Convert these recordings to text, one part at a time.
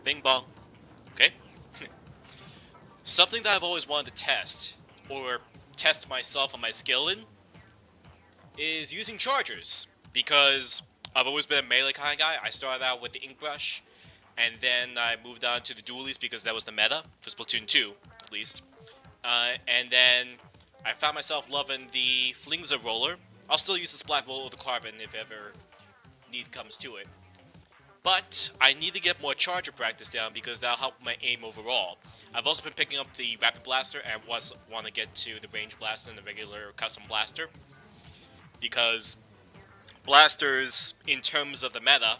Bing bong. Okay. Something that I've always wanted to test, or test myself on my skill in, is using chargers. Because I've always been a melee kind of guy. I started out with the ink brush, and then I moved on to the dualies because that was the meta, for Splatoon 2, at least. And then I found myself loving the Flingza roller. I'll still use the Splat roller with the carbon if ever need comes to it. But I need to get more charger practice down because that'll help my aim overall. I've also been picking up the Rapid Blaster and want to get to the Range Blaster and the regular Custom Blaster. Because blasters, in terms of the meta,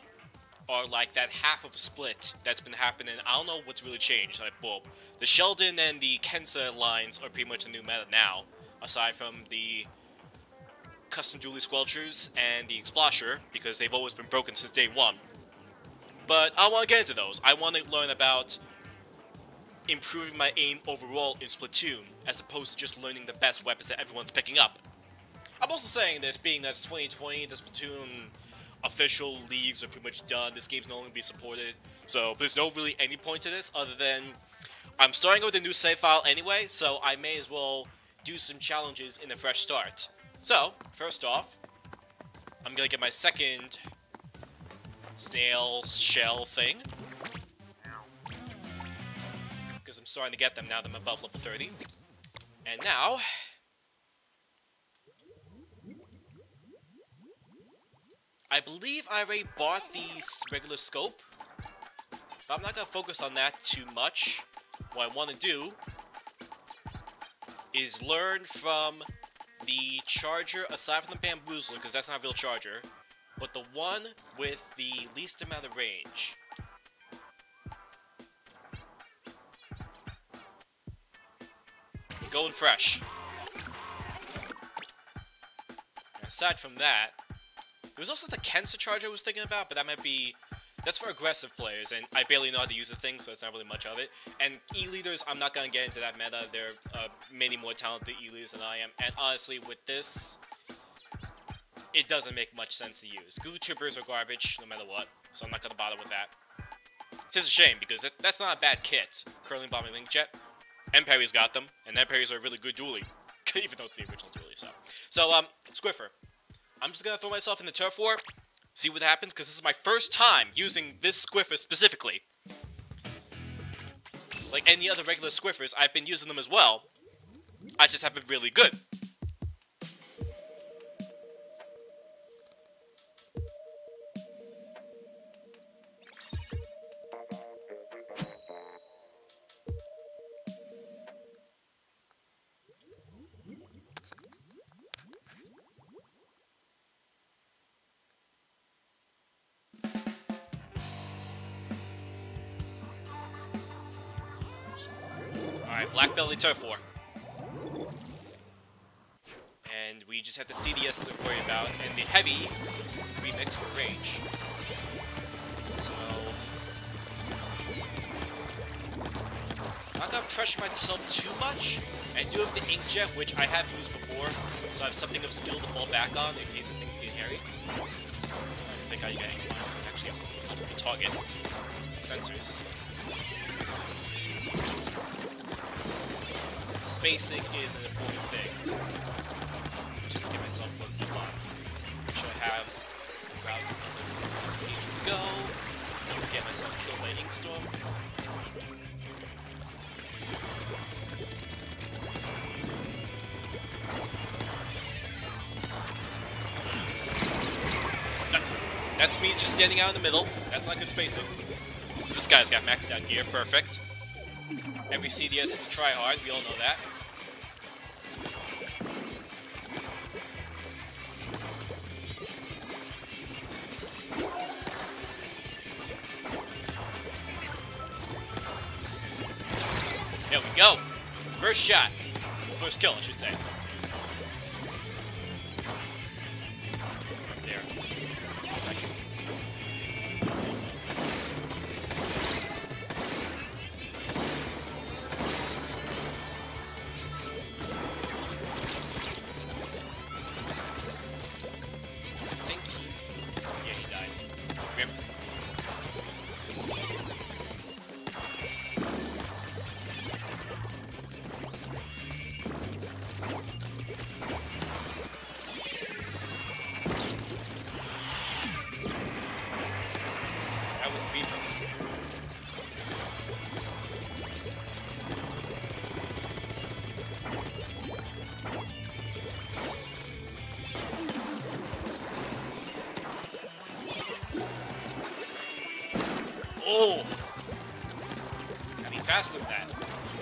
are like that half of a split that's been happening. I don't know what's really changed. Like, well, the Sheldon and the Kensa lines are pretty much the new meta now, aside from the Custom Dually Squelchers and the Explosher, because they've always been broken since day one. But I want to get into those. I want to learn about improving my aim overall in Splatoon, as opposed to just learning the best weapons that everyone's picking up. I'm also saying this, being that it's 2020, the Splatoon official leagues are pretty much done, this game's no longer be supported, so there's no really any point to this, other than I'm starting with a new save file anyway, so I may as well do some challenges in a fresh start. So, first off, I'm gonna get my second snail shell thing, because I'm starting to get them now that I'm above level 30. And now, I believe I already bought the regular scope, but I'm not going to focus on that too much. What I want to do is learn from the charger, aside from the bamboozler, because that's not a real charger, but the one with the least amount of range. Going fresh. And aside from that, there was also the Kensa charger I was thinking about, but that might be... That's for aggressive players, and I barely know how to use the thing, so it's not really much of it. And E-leaders, I'm not going to get into that meta. There are many more talented E-leaders than I am. And honestly, with this, it doesn't make much sense to use. Goo Tubers are garbage, no matter what, so I'm not going to bother with that. It's a shame, because that's not a bad kit. Curling Bombing Link Jet. M-Parry's got them, and M-Parry's are a really good dually. Even though it's the original dually, so. So, Squiffer. I'm just gonna throw myself in the turf war, see what happens, because this is my first time using this Squiffer specifically. Like any other regular Squiffers, I've been using them as well. I just haven't been really good. Alright, Black Belly Turf War. And we just have the CDS to worry about, and the heavy remix for range. So I'm not gonna pressure myself too much. I do have the Inkjet, which I have used before, so I have something of skill to fall back on in case of things get hairy. I think I get Ink so I actually have something to target. Sensors. Spacing is an important thing. Just to give myself a good line. Make sure I have a route of skating to go. Get myself killed by an Ink Storm. That's me just standing out in the middle. That's not good spacing. So this guy's got maxed out gear. Perfect. Every CDS is a try-hard, we all know that. There we go! First shot. First kill, I should say. Right there. Let's see if I can... that was the reflex. Oh! I mean, faster than that.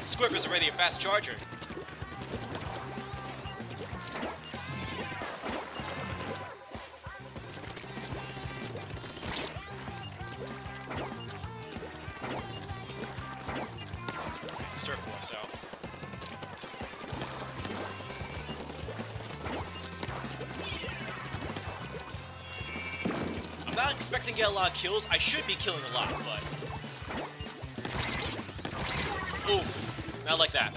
Squiffer's already a fast charger. Stir force out. I'm not expecting to get a lot of kills. I should be killing a lot, but... Oof. Not like that.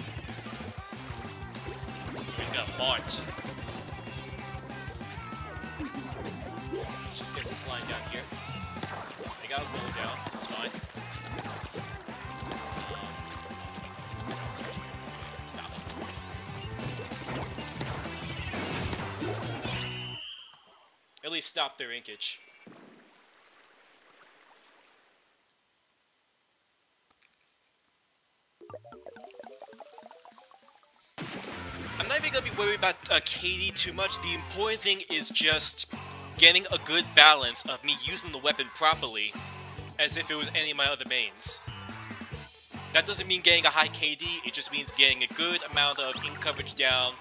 He's got a Bart. Let's just get this line down here. They got a roll down. That's fine. Stop it. At least stop their inkage. I'm not even gonna be worried about KD too much. The important thing is just getting a good balance of me using the weapon properly, as if it was any of my other mains. That doesn't mean getting a high KD, it just means getting a good amount of ink coverage down.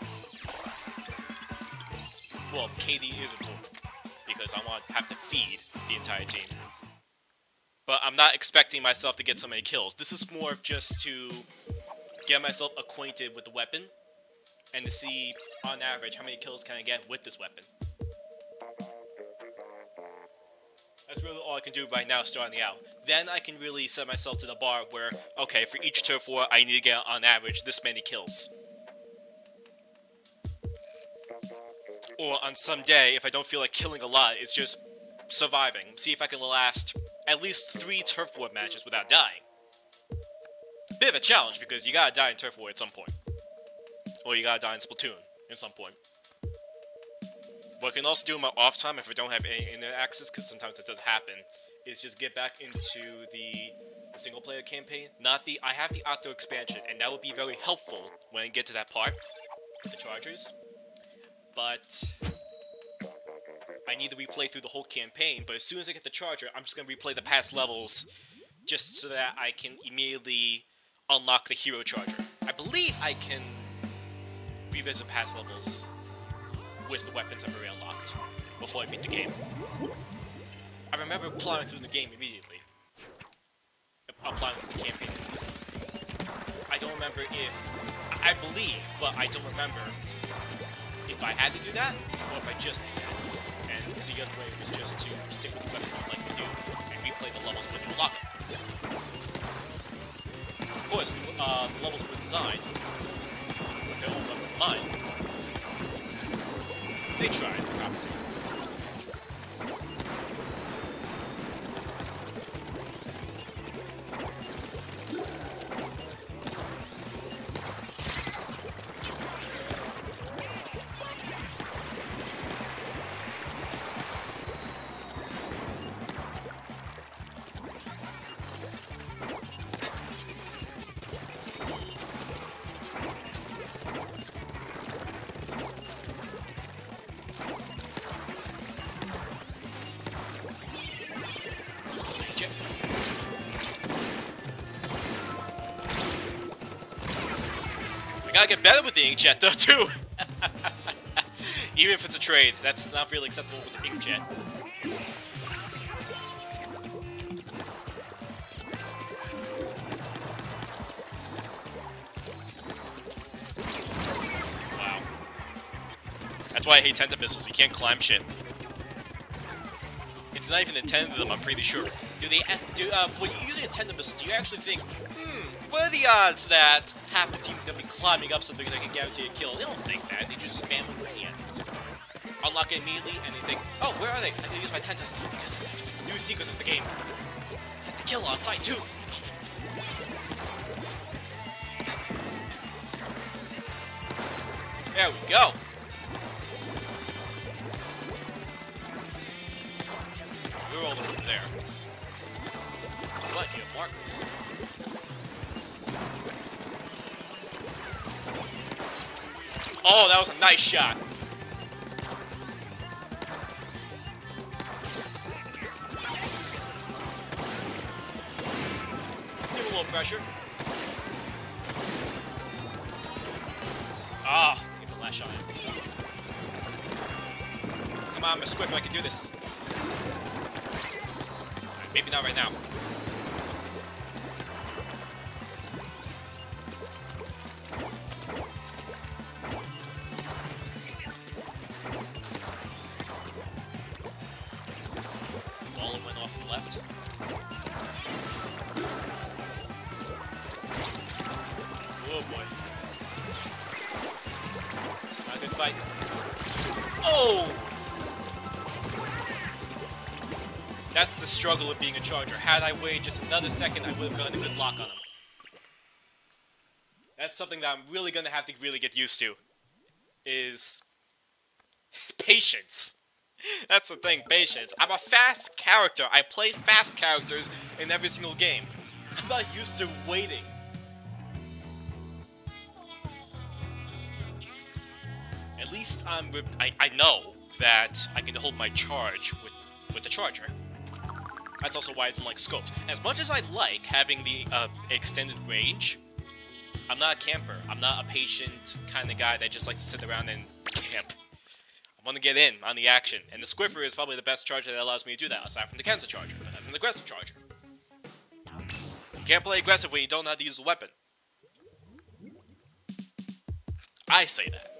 Well, KD is important, because I want to have to feed the entire team. But I'm not expecting myself to get so many kills. This is more of just to get myself acquainted with the weapon, and to see, on average, how many kills can I get with this weapon. That's really all I can do right now starting out. Then I can really set myself to the bar where, okay, for each turf war, I need to get, on average, this many kills. Or on some day, if I don't feel like killing a lot, it's just surviving. See if I can last at least 3 turf war matches without dying. Bit of a challenge, because you gotta die in turf war at some point. Or you gotta die in Splatoon at some point. What I can also do in my off time, if I don't have any internet access, because sometimes it does happen, is just get back into the single player campaign. Not the, I have the Octo expansion, and that would be very helpful when I get to that part, the Chargers. But I need to replay through the whole campaign, but as soon as I get the Charger, I'm just gonna replay the past levels, just so that I can immediately unlock the Hero Charger. I believe I can revisit past levels with the weapons I've already unlocked before I beat the game. I remember plowing through the game immediately. Applying through the campaign. I don't remember if... I believe, but I don't remember if I had to do that, or if I just did that. And the other way was just to stick with the weapon I like to do, and replay the levels when you unlock them. Of course, the levels were designed with their own levels in mind. They tried, obviously. I gotta get better with the inkjet though too. Even if it's a trade, that's not really acceptable with the inkjet. Wow. That's why I hate tenta missiles. You can't climb shit. It's not even intended to them, I'm pretty sure. When you're using a tenta missile, do you actually think, what are the odds that half the team's gonna be climbing up something that can guarantee a kill? They don't think that, they just spam away at it. Unlock it immediately, and they think, oh, where are they? I can use my tentas, because there's new secrets of the game. Set the kill on site, too! There we go! We're all over there. that was a nice shot. Let's give a little pressure. Ah, get the last shot in. Come on, Miss Squiffer, I can do this. Right, maybe not right now. Ball went off to the left. Oh boy. It's not a good fight. Oh! That's the struggle of being a Charger. Had I waited just another second, I would have gotten a good lock on him. That's something that I'm really going to have to really get used to. Is patience. That's the thing, patience. I'm a fast character. I play fast characters in every single game. I'm not used to waiting. At least I know that I can hold my charge with the Charger. That's also why I don't like scopes. As much as I like having the extended range, I'm not a camper. I'm not a patient kind of guy that just likes to sit around and camp. I want to get in on the action, and the Squiffer is probably the best Charger that allows me to do that, aside from the Kensa Charger, but that's an aggressive Charger. You can't play aggressive when you don't know how to use the weapon. I say that.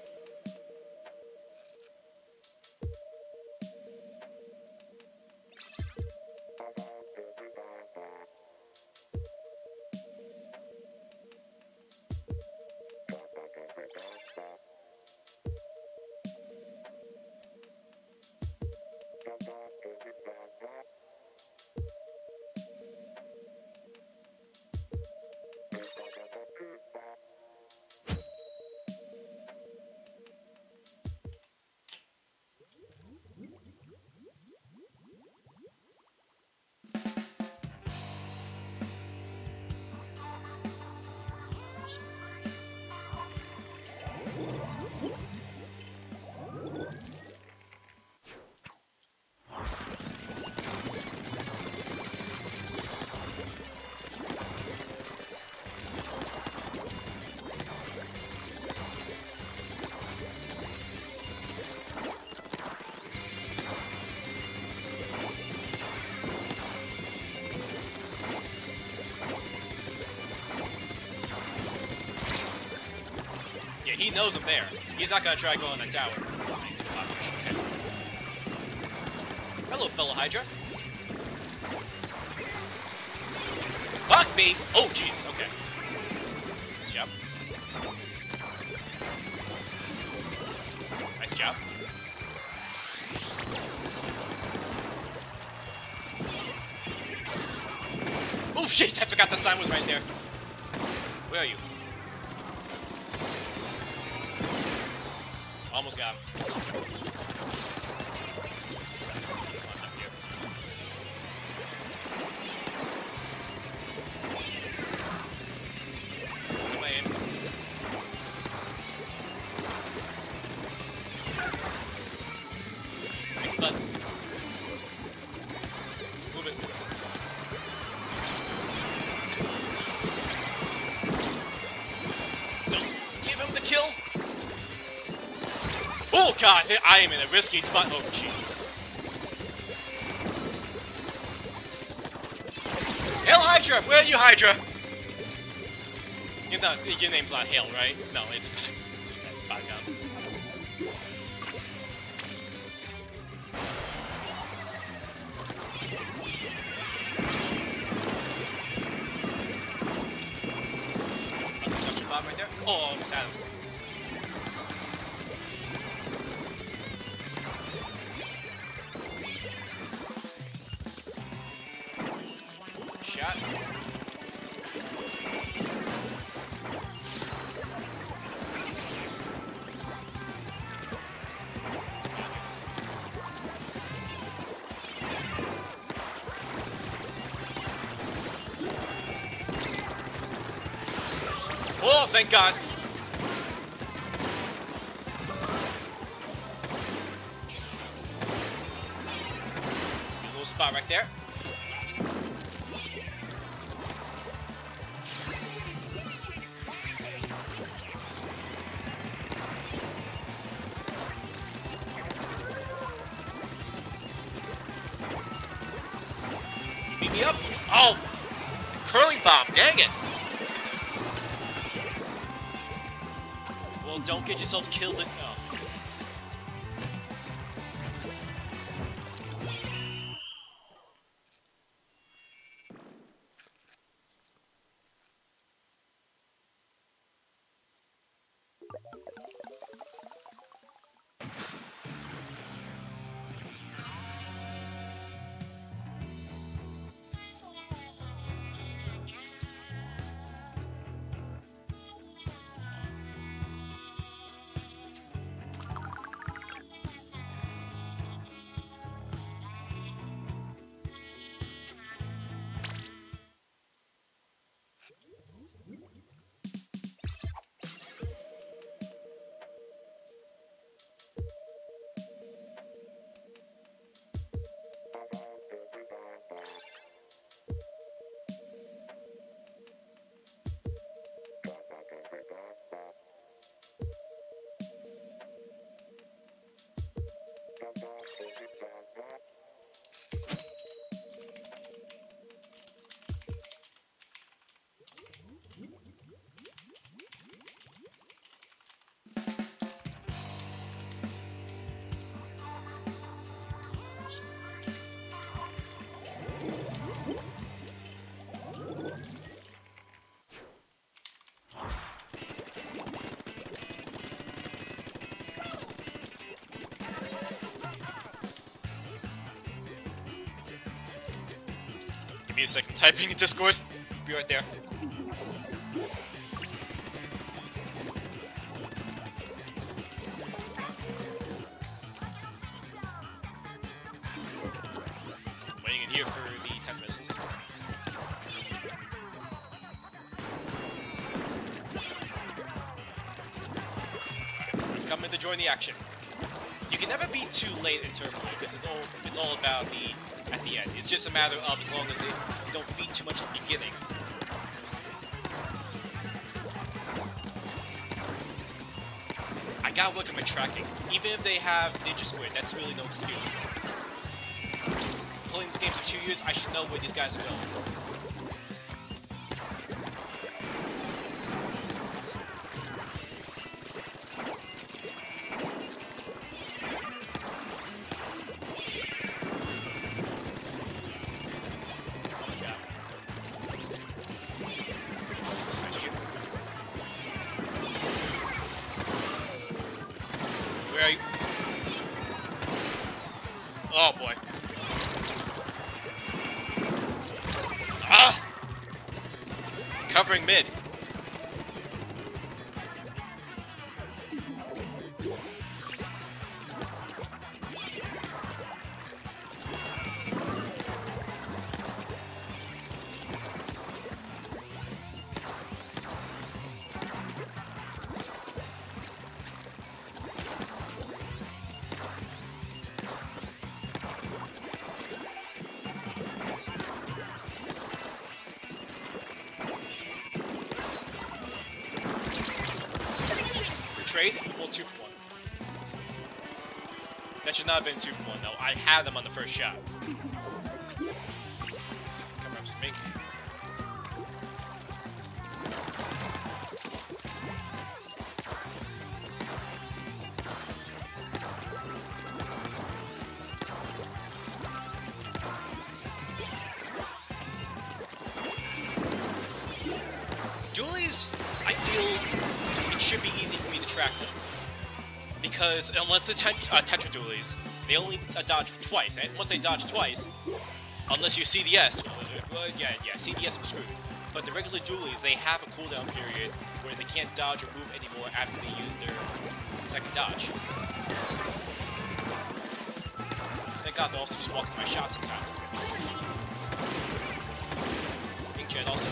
He knows I'm there. He's not gonna try going on that tower. Okay. Hello, fellow Hydra. Fuck me! Oh, jeez. Okay. Nice job. Nice job. Oh, shit! I forgot the sign was right there. Where are you? Almost got him. Look at my aim. Thanks, bud. Move it. Don't give him the kill. Oh god, I am in a risky spot. Oh Jesus. Hail Hydra! Where are you, Hydra? Your name's not Hail, right? No, it's Bogdan. Such a bomb right there. Oh, almost had him. Shot. Oh, thank God. spot right there. Beat me up. Oh, curling bomb. Dang it. Well, don't get yourselves killed. Oh, goodness. Give me a second. Typing in Discord. Be right there. Waiting in here for the 10 missiles. Right, come in to join the action. You can never be too late in Turbo because it's all about at the end. It's just a matter of as long as they don't feed too much at the beginning. I gotta look at my tracking. Even if they have Ninja Squid, that's really no excuse. Playing this game for 2 years, I should know where these guys are going. Oh boy. Ah! Covering mid. Trade? Well, 2 for 1. That should not have been 2 for 1 though. I had them on the first shot. Let's cover up some ink. Dualies, I feel it should be easy for me to track them. Because unless the Tetra Dualies, they only dodge twice, and once they dodge twice, unless you're CDS, yeah, CDS I'm screwed. But the regular Dualies, they have a cooldown period where they can't dodge or move anymore after they use their second dodge. Thank God they're also just walking my shot sometimes. Inkjet also.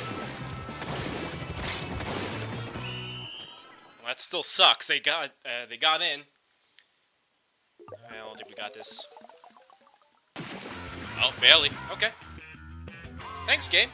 Well, that still sucks. They got in. I don't think we got this. Oh, barely. Okay. Thanks, game.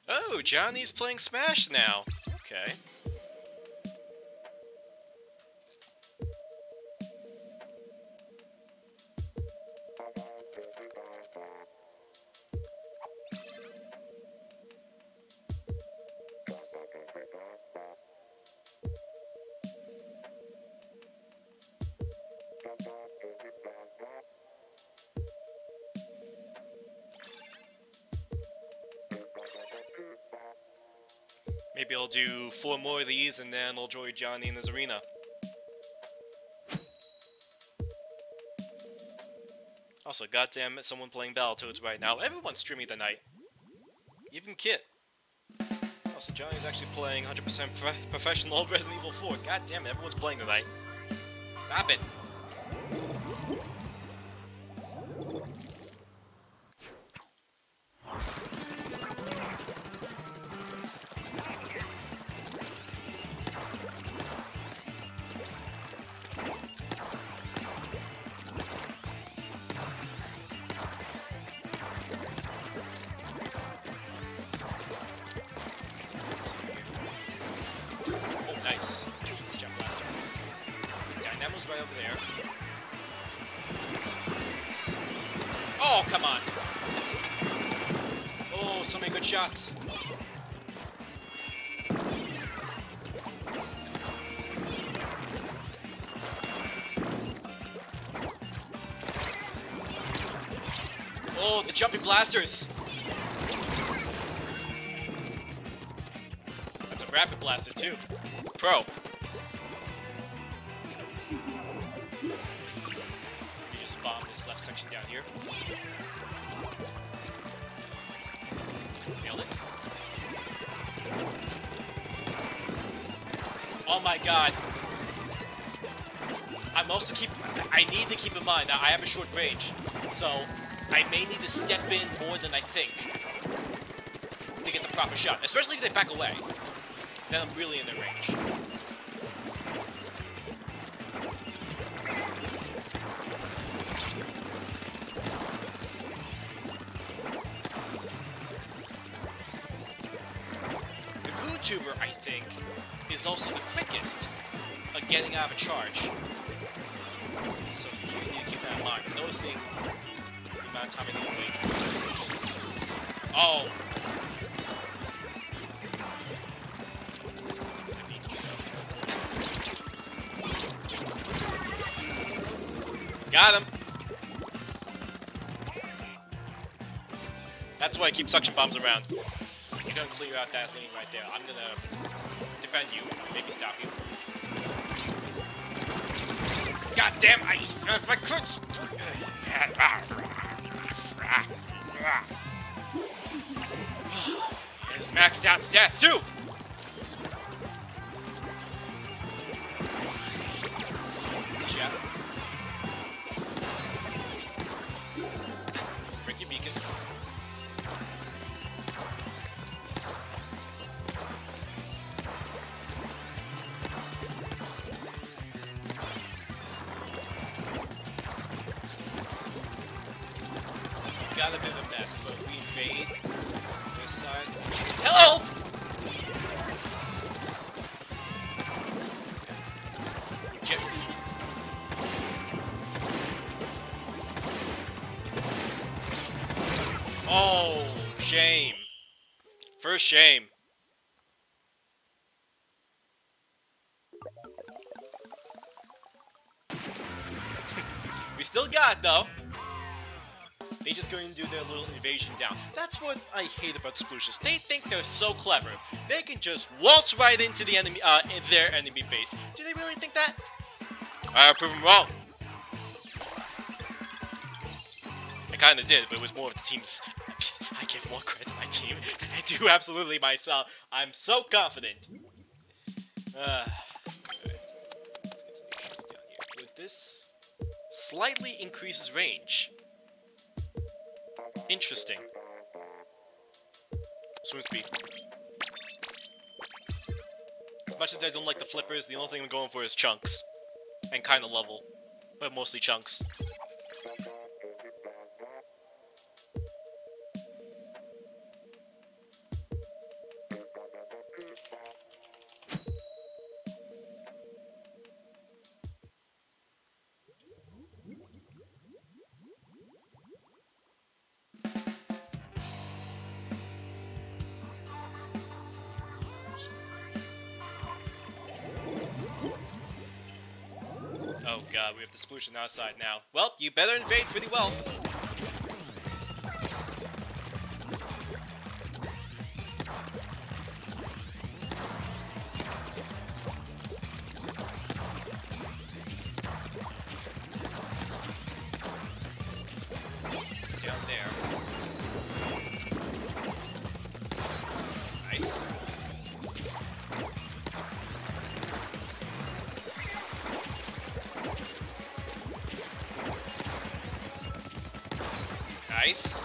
Oh, Johnny's playing Smash now. Okay. Maybe I'll do 4 more of these and then I'll join Johnny in his arena. Also, goddamn it, someone playing Battletoads right now. Everyone's streaming tonight. Even Kit. Also, Johnny's actually playing 100% professional Resident Evil 4. God damn it, everyone's playing tonight. Stop it. Nice. Let's jump blaster. Dynamo's right over there. Oh, come on. Oh, so many good shots. Oh, the jumping blasters. That's a rapid blaster, too. Pro. Let me just bomb this left section down here. Nailed it. Oh my god. I need to keep in mind that I have a short range, so I may need to step in more than I think to get the proper shot, especially if they back away. Then I'm really in their range. The Gootuber, I think, is also the quickest at getting out of a charge. So you need to keep that in mind. Noticing the amount of time I need to wait. Oh! Got him! That's why I keep suction bombs around. You're gonna clear out that lane right there. I'm gonna defend you, maybe stop you. God damn! If I could... There's maxed out stats too! Got a bit of a mess, but we invade this side. Help! Get. Oh, shame. First shame. We still got it, though. They just going to do their little invasion down. That's what I hate about Splooshes. They think they're so clever. They can just waltz right into the enemy, their enemy base. Do they really think that? I prove them wrong. I kind of did, but it was more of the team's. I give more credit to my team. I do absolutely myself. I'm so confident. this slightly increases range. Interesting. Swim speed. As much as I don't like the flippers, the only thing I'm going for is chunks. And kind of level. But mostly chunks. Oh god, we have the solution outside now. Well, you better invade pretty well. Down there. Nice. Nice.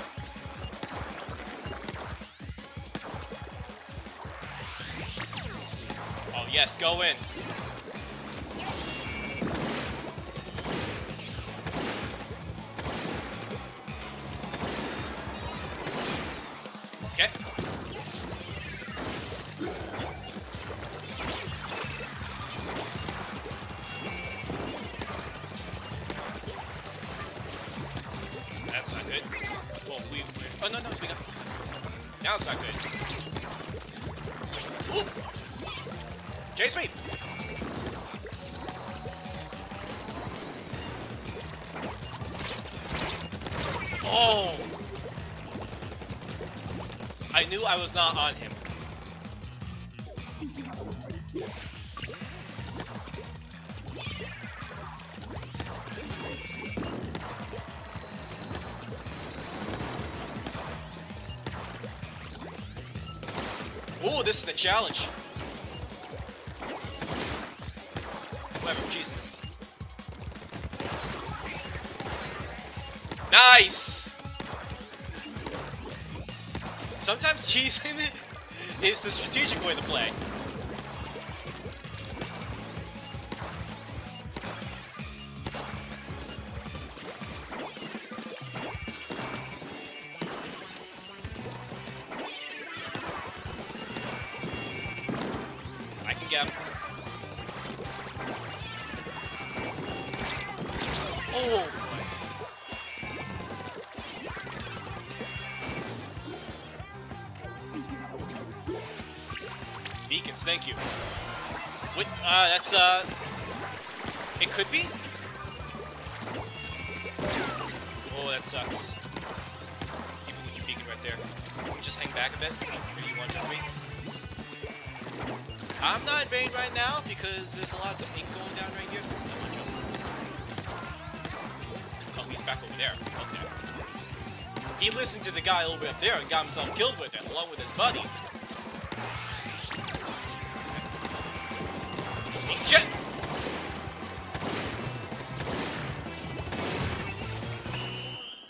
Oh yes, go in. Okay. That's not good. Oh, oh no, we got. Now it's not good. Ooh! Chase me! Oh! I knew I was not on him. Oh, this is the challenge. Whatever, I'm cheesing this. Nice! Sometimes cheesing is the strategic way to play. I can get him. Oh! Beacons, thank you. What? That's, it could be? Oh, that sucks. Even with your beacon right there. Can we just hang back a bit? Or do you want to jump me? I'm not invading right now because there's a lot of ink going down right here. So I'm not jumping. Oh, he's back over there. Okay. He listened to the guy a little bit up there and got himself killed with it, along with his buddy. Shit!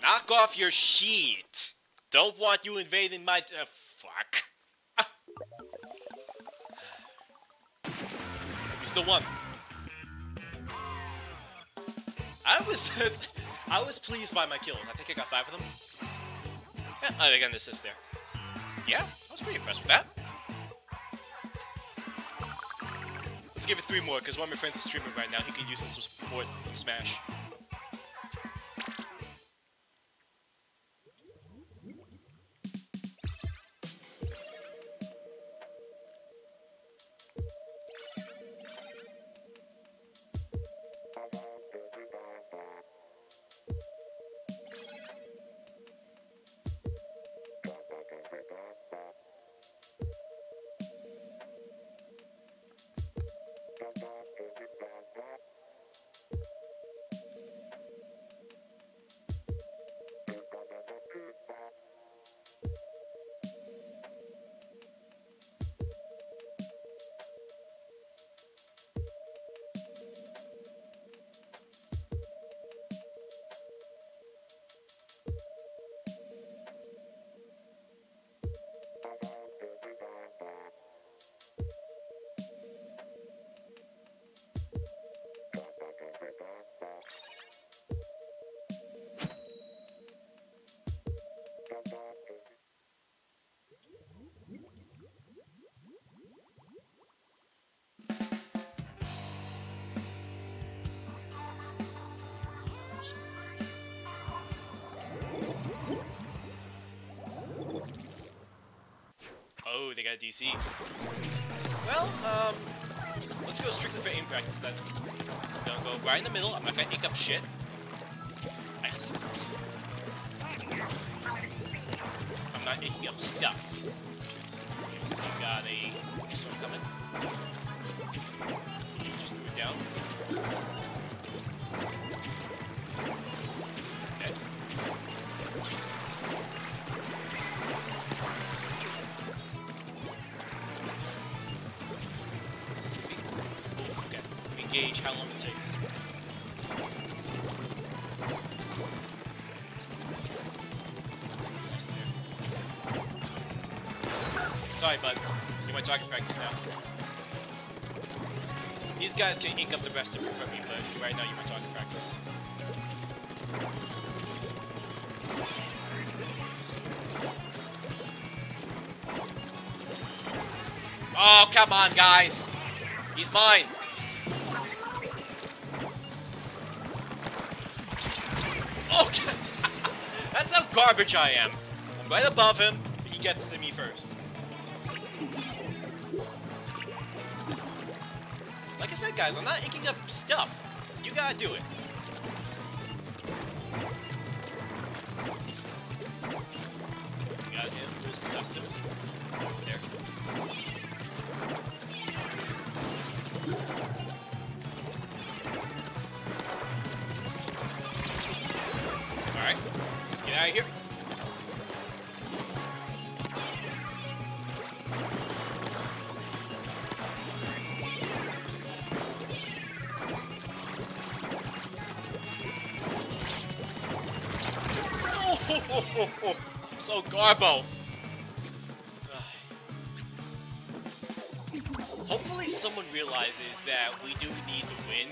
Knock off your sheet. Don't want you invading my... fuck. Ah. We still won. I was pleased by my kills. I think I got 5 of them. Yeah, I got an assist there. Yeah, I was pretty impressed with that. Let's give it 3 more, because one of my friends is streaming right now. He can use this to support Smash. they got a DC. Well, let's go strictly for aim practice then. I'm gonna go right in the middle. I'm not gonna ink up shit. I'm not inking up stuff. We got a storm coming. Just threw it down. Okay. Okay. We gauge how long it takes. Sorry, bud. You're my target practice now. These guys can ink up the rest of it from me, but right now you're my target practice. Oh, come on, guys! He's mine! Okay! That's how garbage I am. I'm right above him, he gets to me first. Like I said, guys, I'm not inking up stuff. You gotta do it. We got him. Where's the custom? There. Alright. Get out of here. I'm so garbo. Hopefully someone realizes that we do need the win.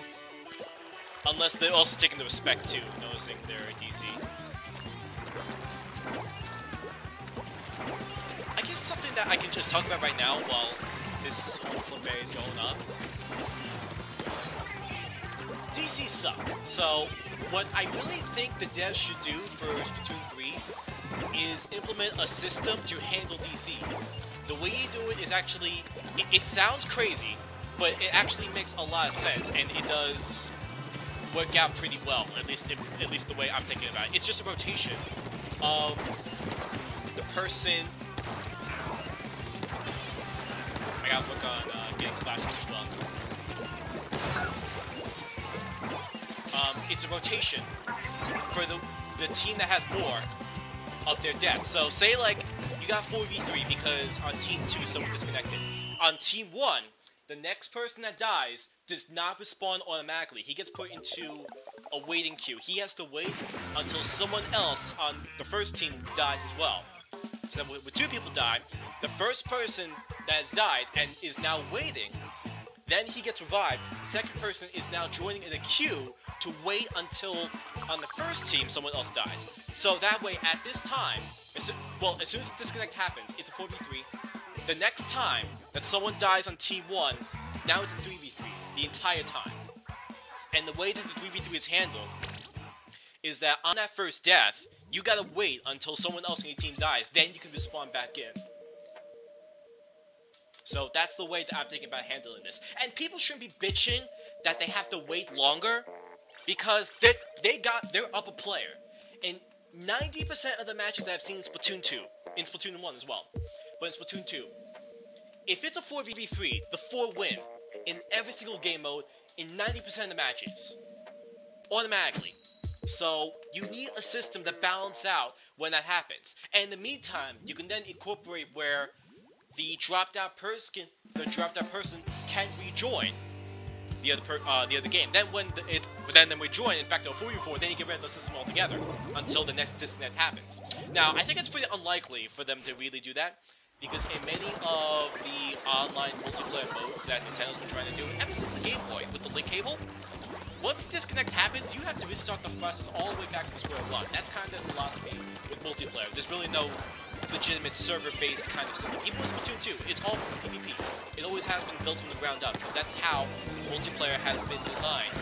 Unless they're also taking the respect too, noticing their DC. I guess something that I can just talk about right now while this whole flip is going on. DC suck. So what I really think the devs should do for Splatoon 3 is implement a system to handle DCs. The way you do it is actually, it sounds crazy, but it actually makes a lot of sense, and it does work out pretty well, at least the way I'm thinking about it. It's just a rotation of the person. I gotta work on getting splashes as well. It's a rotation for the team that has more of their deaths. So say like you got 4v3 because on team 2 someone disconnected. On team 1, the next person that dies does not respawn automatically. He gets put into a waiting queue. He has to wait until someone else on the first team dies as well. So when 2 people die, the first person that has died and is now waiting, then he gets revived. The second person is now joining in a queue to wait until on the first team someone else dies. So that way, at this time, as soon as the disconnect happens, it's a 4v3. The next time that someone dies on team 1, now it's a 3v3 the entire time. And the way that the 3v3 is handled is that on that first death, you gotta wait until someone else in your team dies, then you can respawn back in. So that's the way that I'm thinking about handling this. And people shouldn't be bitching that they have to wait longer, because they're up a player. In 90% of the matches that I've seen in Splatoon 2, in Splatoon 1 as well, but in Splatoon 2, if it's a 4v3, the 4 win in every single game mode in 90% of the matches, automatically. So you need a system to balance out when that happens. And in the meantime, you can then incorporate where the dropped out person can rejoin the other game. Then when then we join it back to a 4v4, then you get rid of the system altogether until the next disconnect happens. Now, I think it's pretty unlikely for them to really do that, because in many of the online multiplayer modes that Nintendo's been trying to do, ever since the Game Boy with the link cable, once disconnect happens, you have to restart the process all the way back to square one. That's kind of the philosophy with multiplayer. There's really no legitimate server-based kind of system. Even with Splatoon 2, it's all PvP. It always has been built from the ground up, because that's how multiplayer has been designed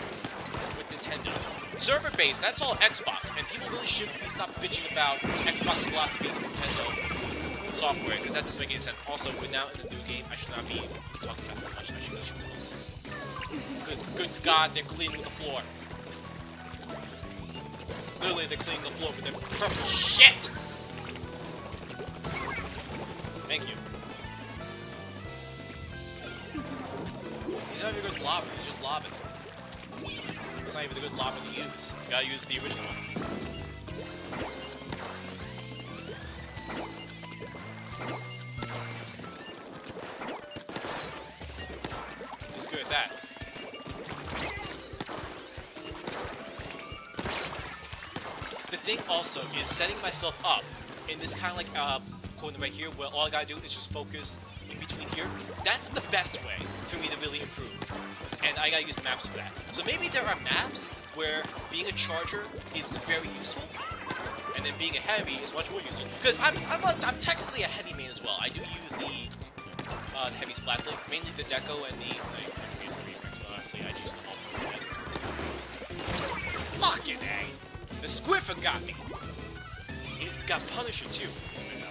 with Nintendo. Server-based, that's all Xbox, and people really shouldn't be stop bitching about Xbox philosophy and Nintendo software, because that doesn't make any sense. Also, we're now in the new game. I should not be talking about that much. I should be focusing. Because, good God, they're cleaning the floor. Literally, they're cleaning the floor with their purple shit! Thank you. He's not even a good lobber, he's just lobbing. It's not even a good lobber to use. You gotta use the original one. He's good at that. The thing also is setting myself up in this kind of like corner right here where all I gotta do is just focus in between here. That's the best way for me to really improve. And I gotta use the maps for that. So maybe there are maps where being a charger is very useful, and then being a heavy is much more useful. Because I'm technically a heavy main as well. I do use the heavy splat link, mainly the deco and the. I don't use the reflex, but honestly, I use the all instead. Fucking A! The Squiffer got me. He's got Punisher too.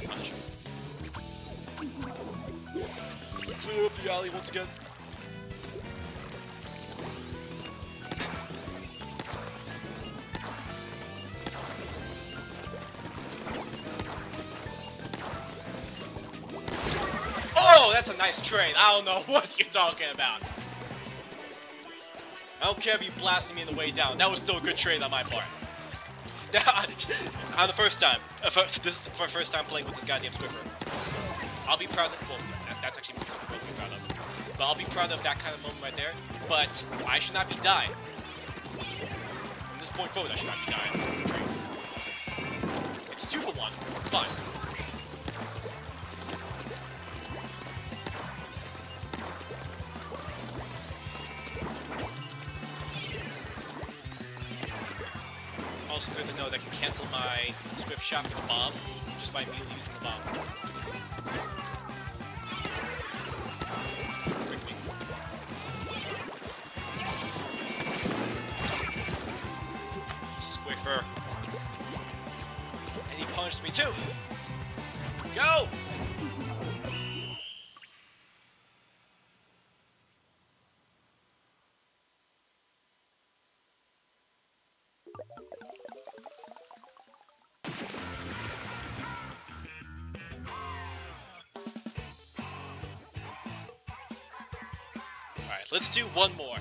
Punisher. Clear up the alley once again. Oh, that's a nice train. I don't know what you're talking about. I don't care if you blasted me on the way down. That was still a good trade on my part. On the first time. For first time playing with this goddamn Squiffer. I'll be proud of... Well, that's actually what I'll be proud of. But I'll be proud of that kind of moment right there. But I should not be dying. From this point forward, I should not be dying from trains. It's 2 for 1. It's fine. Also good to know that I can cancel my Swift shot with the bomb just by immediately using the bomb. Quickly. Squiffer. And he punched me too! Go! Let's do one more.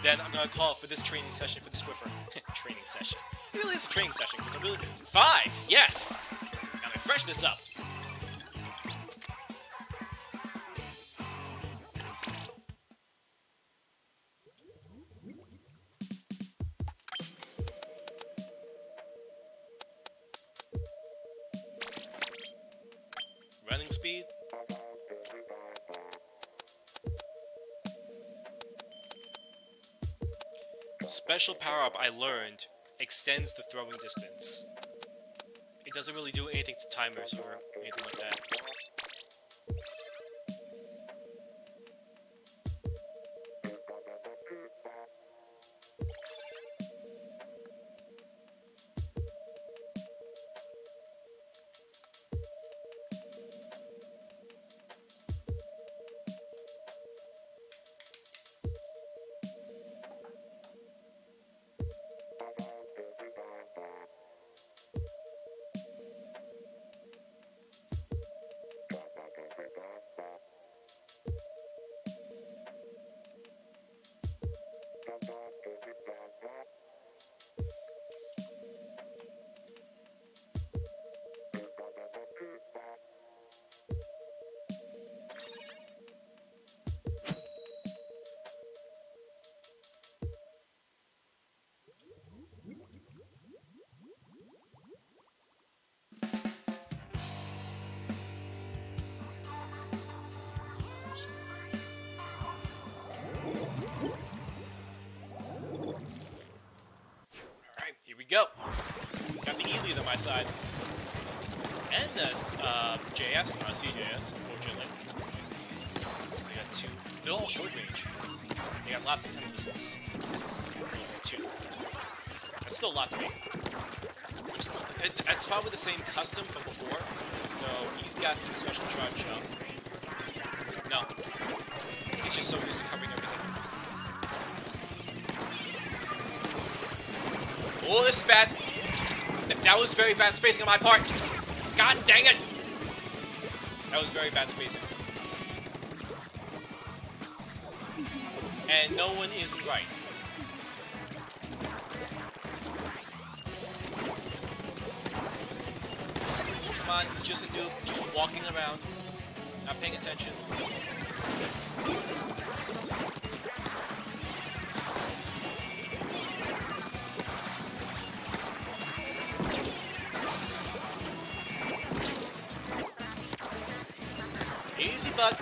Then I'm gonna call for this training session for the Squiffer. Training session. It really is a training session because I'm really 5. Yes. Now I fresh this up. Running speed. Special power-up I learned extends the throwing distance. It doesn't really do anything to timers or anything like that. Here we go. Got the E-lead on my side. And the JS, not CJS, unfortunately. I got 2. They're all short range. They got lots of 10 missiles. 2. That's still a lot to me. I'm still It's probably the same custom from before, so he's got some special charge up. No. He's just so used to covering everything. Oh, this is bad. That was very bad spacing on my part. God dang it! That was very bad spacing. And no one is right. Come on, he's just a noob, just walking around, not paying attention. Easy, bud.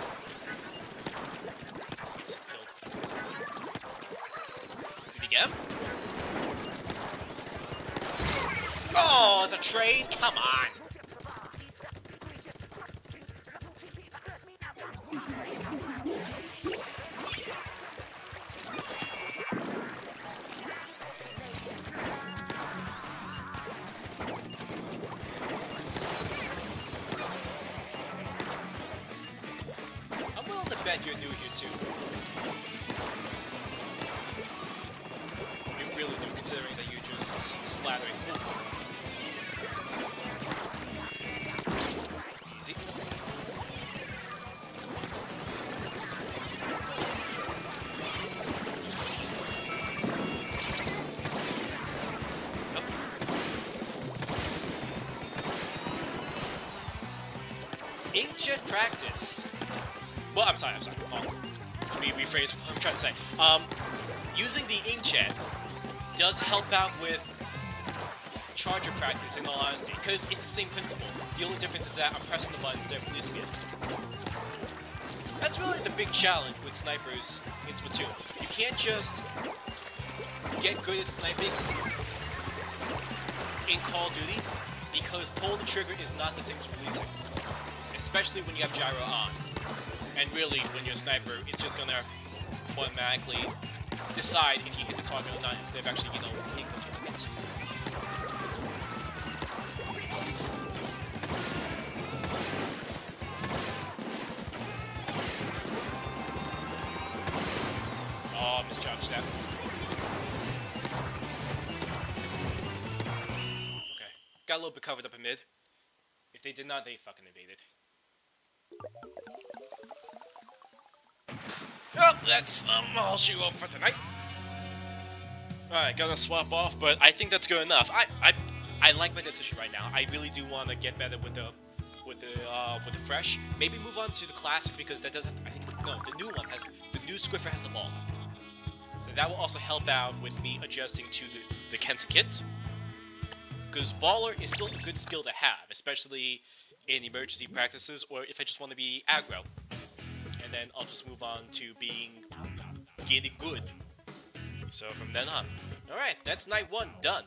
Did he get him? Oh, it's a trade? Come on. You're new here too. You're really new considering that you're just splattering. Easy. Nope. Inkjet practice. Well, I'm sorry. Let me rephrase what I'm trying to say. Using the inkjet does help out with charger practice, in all honesty, because it's the same principle. The only difference is that I'm pressing the button instead of releasing it. That's really the big challenge with snipers in Splatoon. You can't just get good at sniping in Call of Duty, because pulling the trigger is not the same as releasing, especially when you have gyro on. And really, when you're a sniper, it's just gonna automatically decide if you hit the target or not, instead of actually, hitting the target. Oh, misjudged that. Okay, got a little bit covered up in mid. If they did not, they fucking evaded. Well, that's all she wrote for tonight. Alright, gonna swap off, but I think that's good enough. I like my decision right now. I really do want to get better with the fresh. Maybe move on to the classic, because that doesn't. I think the new one has the new Squiffer has the ball, so that will also help out with me adjusting to the Kenta kit. Because baller is still a good skill to have, especially in emergency practices, or if I just want to be aggro. And then I'll just move on to getting good. So from then on. Alright, that's night 1 done.